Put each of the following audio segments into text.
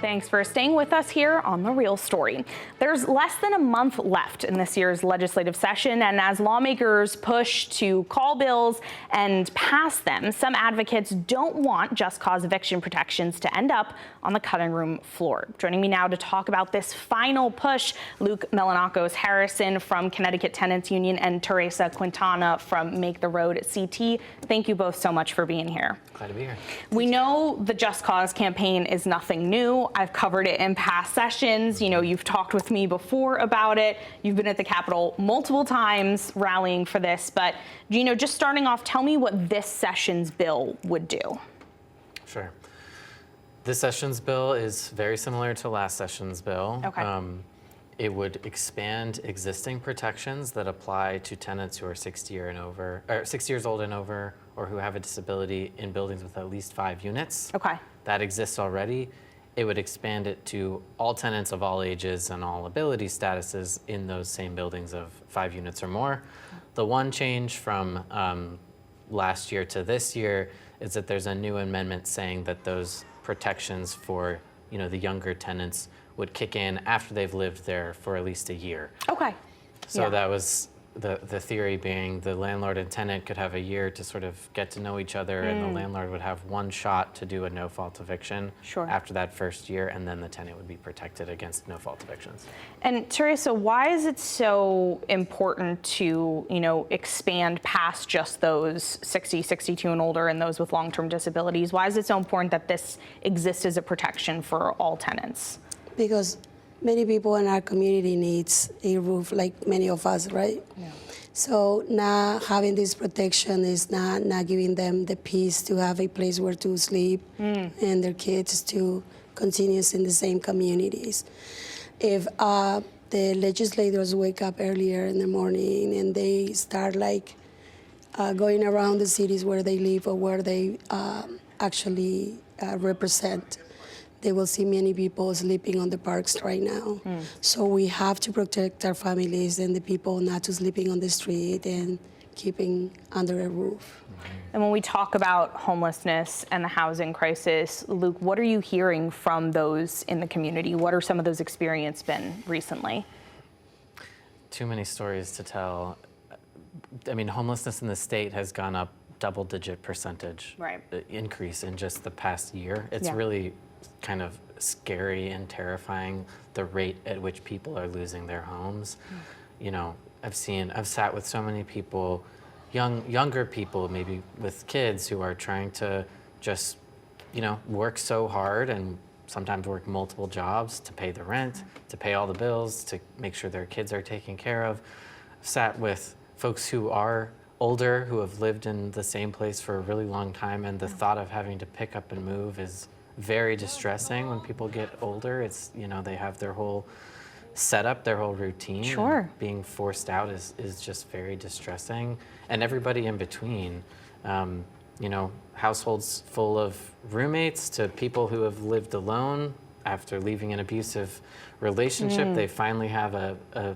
Thanks for staying with us here on The Real Story. There's less than a month left in this year's legislative session, and as lawmakers push to call bills and pass them, some advocates don't want just cause eviction protections to end up on the cutting room floor. Joining me now to talk about this final push, Luke Melonakos-Harrison from Connecticut Tenants Union and Teresa Quintana from Make the Road CT. Thank you both so much for being here. Glad to be here. We know the Just Cause campaign is nothing new. I've covered it in past sessions. You know, you've talked with me before about it. You've been at the Capitol multiple times rallying for this. But, you know, just starting off, tell me what this session's bill would do. Sure. This session's bill is very similar to last session's bill. Okay. It would expand existing protections that apply to tenants who are 60 years old and over, or who have a disability in buildings with at least 5 units. Okay. That exists already. It would expand it to all tenants of all ages and all ability statuses in those same buildings of 5 units or more. The one change from last year to this year is that there's a new amendment saying that those protections for, you know, the younger tenants would kick in after they've lived there for at least a year. Okay. So yeah. That was the theory being the landlord and tenant could have a year to sort of get to know each other, and the landlord would have one shot to do a no-fault eviction after that first year, and then the tenant would be protected against no-fault evictions. And Teresa, why is it so important to, you know, expand past just those 60, 62 and older and those with long-term disabilities? Why is it so important that this exists as a protection for all tenants? Because many people in our community needs a roof, like many of us, right? Yeah. So not having this protection is not giving them the peace to have a place where to sleep and their kids to continue in the same communities. If the legislators wake up earlier in the morning and they start like going around the cities where they live or where they actually represent, they will see many people sleeping on the parks right now. So we have to protect our families and the people not to sleeping on the street and keeping under a roof. And when we talk about homelessness and the housing crisis, Luke, what are you hearing from those in the community? What are some of those experiences been recently? Too many stories to tell. I mean, homelessness in the state has gone up double-digit percentage increase in just the past year. It's really kind of scary and terrifying, the rate at which people are losing their homes. You know, I've sat with so many people, younger people, maybe with kids, who are trying to just, you know, work so hard and sometimes work multiple jobs to pay the rent, to pay all the bills, to make sure their kids are taken care of. I've sat with folks who are older, who have lived in the same place for a really long time, and the thought of having to pick up and move is very distressing when people get older. It's, you know, they have their whole setup, their whole routine. Sure. Being forced out is just very distressing. And everybody in between, you know, households full of roommates to people who have lived alone after leaving an abusive relationship. They finally have a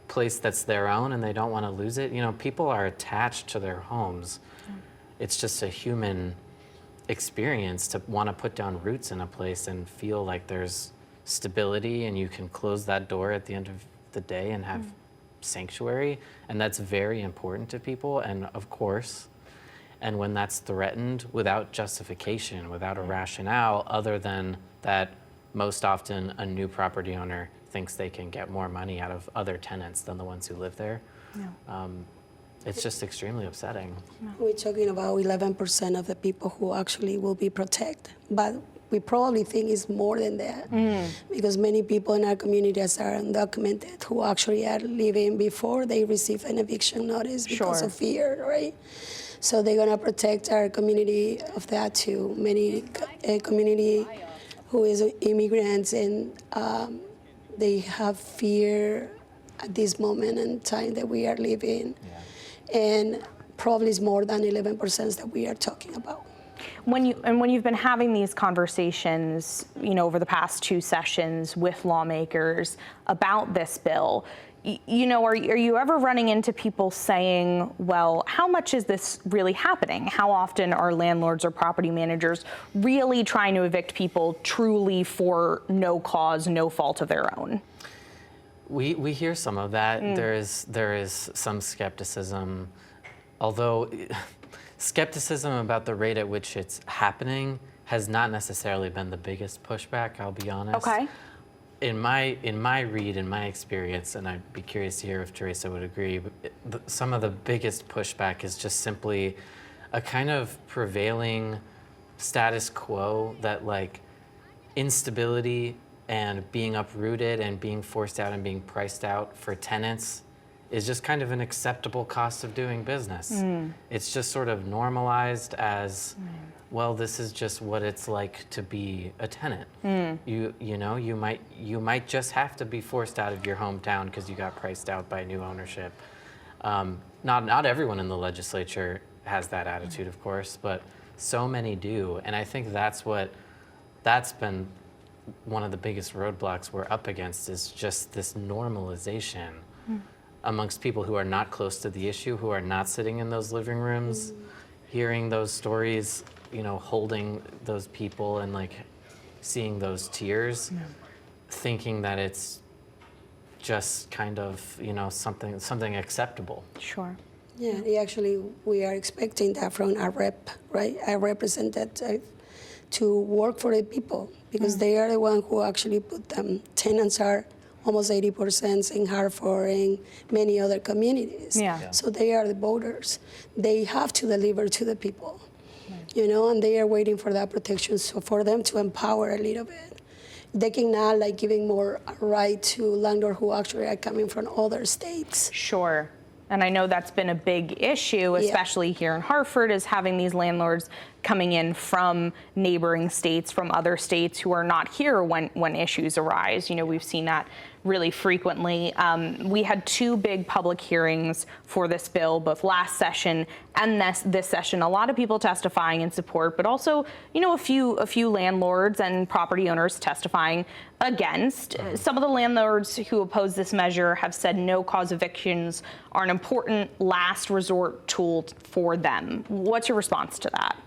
place that's their own and they don't want to lose it. You know, people are attached to their homes. It's just a human experience to want to put down roots in a place and feel like there's stability and you can close that door at the end of the day and have sanctuary. And that's very important to people. And of course, and when that's threatened without justification, without a rationale, other than that most often a new property owner thinks they can get more money out of other tenants than the ones who live there. It's just extremely upsetting. We're talking about 11% of the people who actually will be protected, but we probably think it's more than that because many people in our communities are undocumented who actually are living before they receive an eviction notice because of fear, right? So they're gonna protect our community of that too. Many community who is immigrants and they have fear at this moment in time that we are living. And probably it's more than 11% that we are talking about. When you've been having these conversations, you know, over the past 2 sessions with lawmakers about this bill, Are you ever running into people saying, well, how much is this really happening? How often are landlords or property managers really trying to evict people truly for no cause, no fault of their own? We hear some of that. There is some skepticism, although skepticism about the rate at which it's happening has not necessarily been the biggest pushback, I'll be honest. Okay. In my read, in my experience, and I'd be curious to hear if Teresa would agree, but some of the biggest pushback is just simply a kind of prevailing status quo that like instability and being uprooted and being forced out and being priced out for tenants is just kind of an acceptable cost of doing business. It's just sort of normalized as, well, this is just what it's like to be a tenant. You might just have to be forced out of your hometown because you got priced out by new ownership. Not everyone in the legislature has that attitude, of course, but so many do, and I think that's been one of the biggest roadblocks we're up against, is just this normalization amongst people who are not close to the issue, who are not sitting in those living rooms, hearing those stories, holding those people and like seeing those tears, thinking that it's just kind of, something acceptable. Sure. Yeah, actually, we are expecting that from our rep, right? Our representative to work for the people, because they are the one who actually put them. Tenants are almost 80% in Hartford and many other communities. Yeah. So they are the voters. They have to deliver to the people, and they are waiting for that protection. So for them to empower a little bit, they cannot like giving more right to landlords who actually are coming from other states. Sure. And I know that's been a big issue, especially here in Hartford, is having these landlords coming in from neighboring states, from other states who are not here when issues arise. We've seen that really frequently. We had two big public hearings for this bill, both last session and this session. A lot of people testifying in support, but also, a few landlords and property owners testifying against. Some of the landlords who oppose this measure have said no-cause evictions are an important last resort tool for them. What's your response to that?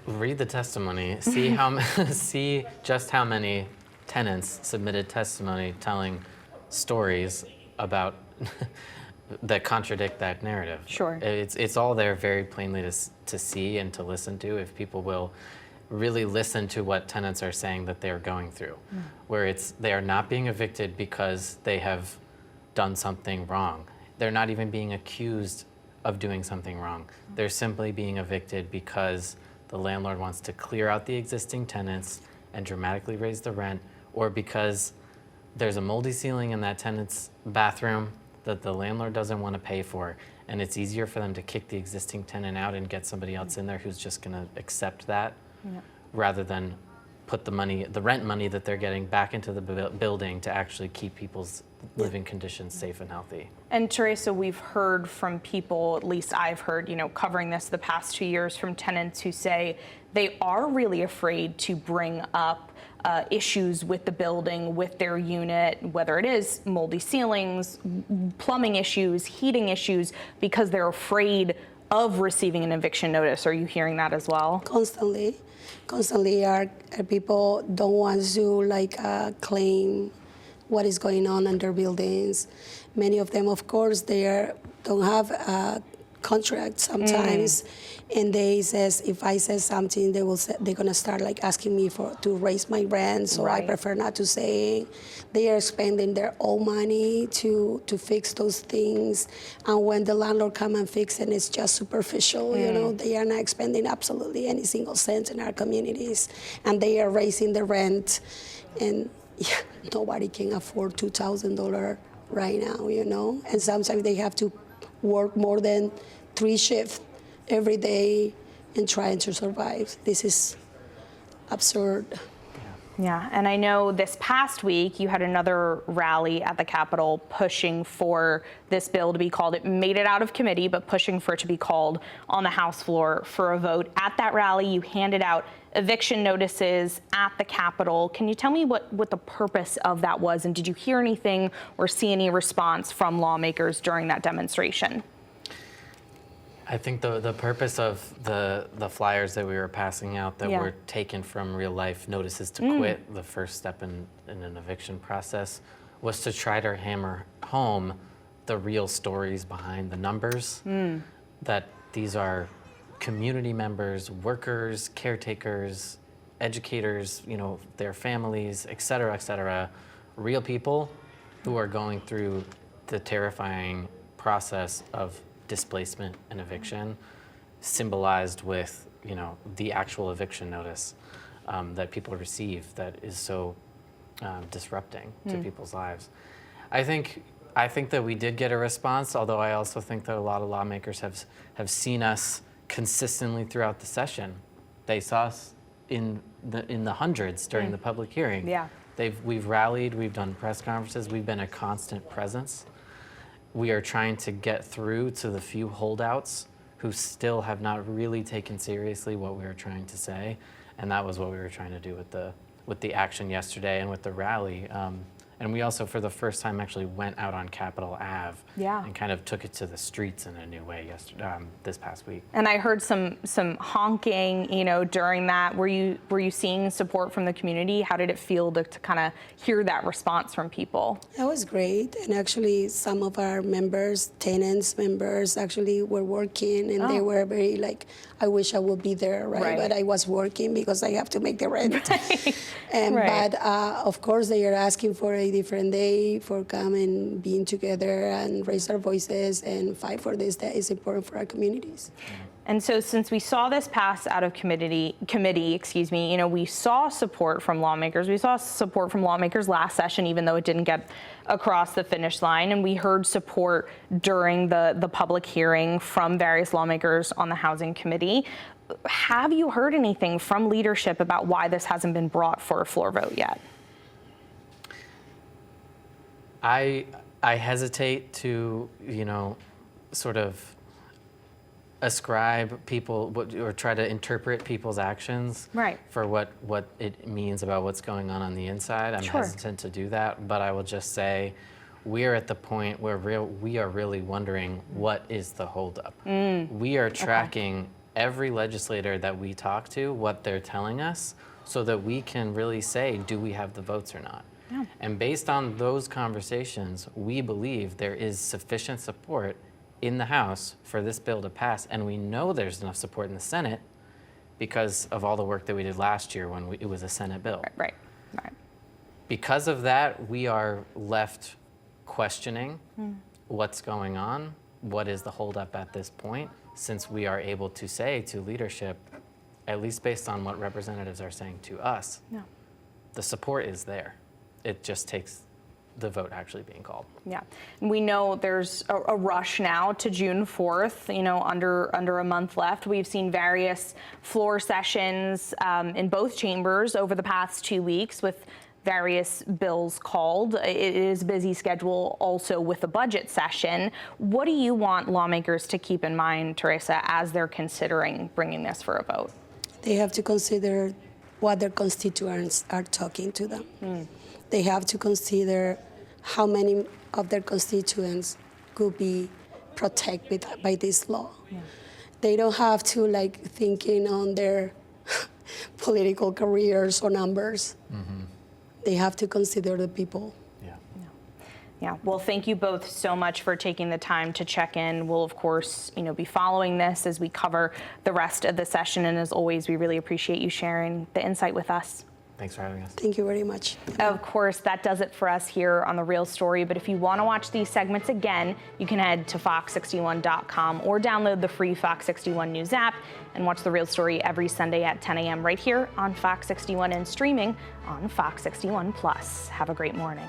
Read the testimony. See just how many tenants submitted testimony telling stories about that contradict that narrative. Sure. It's all there very plainly to see and to listen to if people will really listen to what tenants are saying that they're going through, where they are not being evicted because they have done something wrong. They're not even being accused of doing something wrong. They're simply being evicted because the landlord wants to clear out the existing tenants and dramatically raise the rent, or because there's a moldy ceiling in that tenant's bathroom that the landlord doesn't want to pay for, and it's easier for them to kick the existing tenant out and get somebody else in there who's just going to accept that, rather than put the rent money that they're getting back into the building to actually keep people's living conditions safe and healthy. And Teresa, we've heard from people, at least I've heard, covering this the past 2 years, from tenants who say they are really afraid to bring up issues with the building, with their unit, whether it is moldy ceilings, plumbing issues, heating issues, because they're afraid of receiving an eviction notice. Are you hearing that as well? Constantly, our people don't want to claim what is going on in their buildings. Many of them, of course, don't have a contract sometimes, and they says if I say something, they're gonna start asking me to raise my rent. So I prefer not to say. They are spending their own money to fix those things, and when the landlord come and fix it, it's just superficial. They are not spending absolutely any single cent in our communities, and they are raising the rent, and nobody can afford $2,000 right now. And sometimes they have to work more than 3 shifts every day and trying to survive. This is absurd. Yeah, and I know this past week you had another rally at the Capitol pushing for this bill to be called. It made it out of committee, but pushing for it to be called on the House floor for a vote. At that rally, you handed out eviction notices at the Capitol. Can you tell me what the purpose of that was? And did you hear anything or see any response from lawmakers during that demonstration? I think the purpose of the flyers that we were passing out that were taken from real life notices to quit, the first step in an eviction process, was to try to hammer home the real stories behind the numbers, that these are community members, workers, caretakers, educators, their families, et cetera, real people who are going through the terrifying process of displacement and eviction, symbolized with the actual eviction notice that people receive that is so disrupting to people's lives. I think that we did get a response, although I also think that a lot of lawmakers have seen us consistently throughout the session. They saw us in the hundreds during the public hearing. Yeah. We've rallied, we've done press conferences, we've been a constant presence. We are trying to get through to the few holdouts who still have not really taken seriously what we were trying to say, and that was what we were trying to do with the action yesterday and with the rally. And we also, for the first time, actually went out on Capitol Ave and kind of took it to the streets in a new way this past week. And I heard some honking, during that. Were you seeing support from the community? How did it feel to kind of hear that response from people? That was great. And actually, some of our members, Tenants members, actually were working, and they were very I wish I would be there, right? But I was working because I have to make the rent. But of course, they are asking for a different day for coming, being together, and raise our voices and fight for this that is important for our communities. And so, since we saw this pass out of committee, we saw support from lawmakers. We saw support from lawmakers last session, even though it didn't get across the finish line. And we heard support during the public hearing from various lawmakers on the Housing Committee. Have you heard anything from leadership about why this hasn't been brought for a floor vote yet? I hesitate to, sort of ascribe people or try to interpret people's actions for what it means about what's going on the inside. I'm hesitant to do that, but I will just say we are at the point where we are really wondering what is the holdup. We are tracking every legislator that we talk to, what they're telling us, so that we can really say, do we have the votes or not? Yeah. And based on those conversations, we believe there is sufficient support in the House for this bill to pass, and we know there's enough support in the Senate because of all the work that we did last year when it was a Senate bill. Right. Because of that, we are left questioning what's going on, what is the holdup at this point, since we are able to say to leadership, at least based on what representatives are saying to us, the support is there. It just takes the vote actually being called. Yeah, and we know there's a rush now to June 4th, under a month left. We've seen various floor sessions in both chambers over the past 2 weeks with various bills called. It is a busy schedule also with the budget session. What do you want lawmakers to keep in mind, Teresa, as they're considering bringing this for a vote? They have to consider what their constituents are talking to them. They have to consider how many of their constituents could be protected by this law. They don't have to thinking on their political careers or numbers. They have to consider the people. Yeah. Well, thank you both so much for taking the time to check in. We'll, of course, be following this as we cover the rest of the session. And as always, we really appreciate you sharing the insight with us. Thanks for having us. Thank you very much. Of course, that does it for us here on The Real Story. But if you want to watch these segments again, you can head to fox61.com or download the free Fox 61 News app and watch The Real Story every Sunday at 10 a.m. right here on Fox 61 and streaming on Fox 61 Plus. Have a great morning.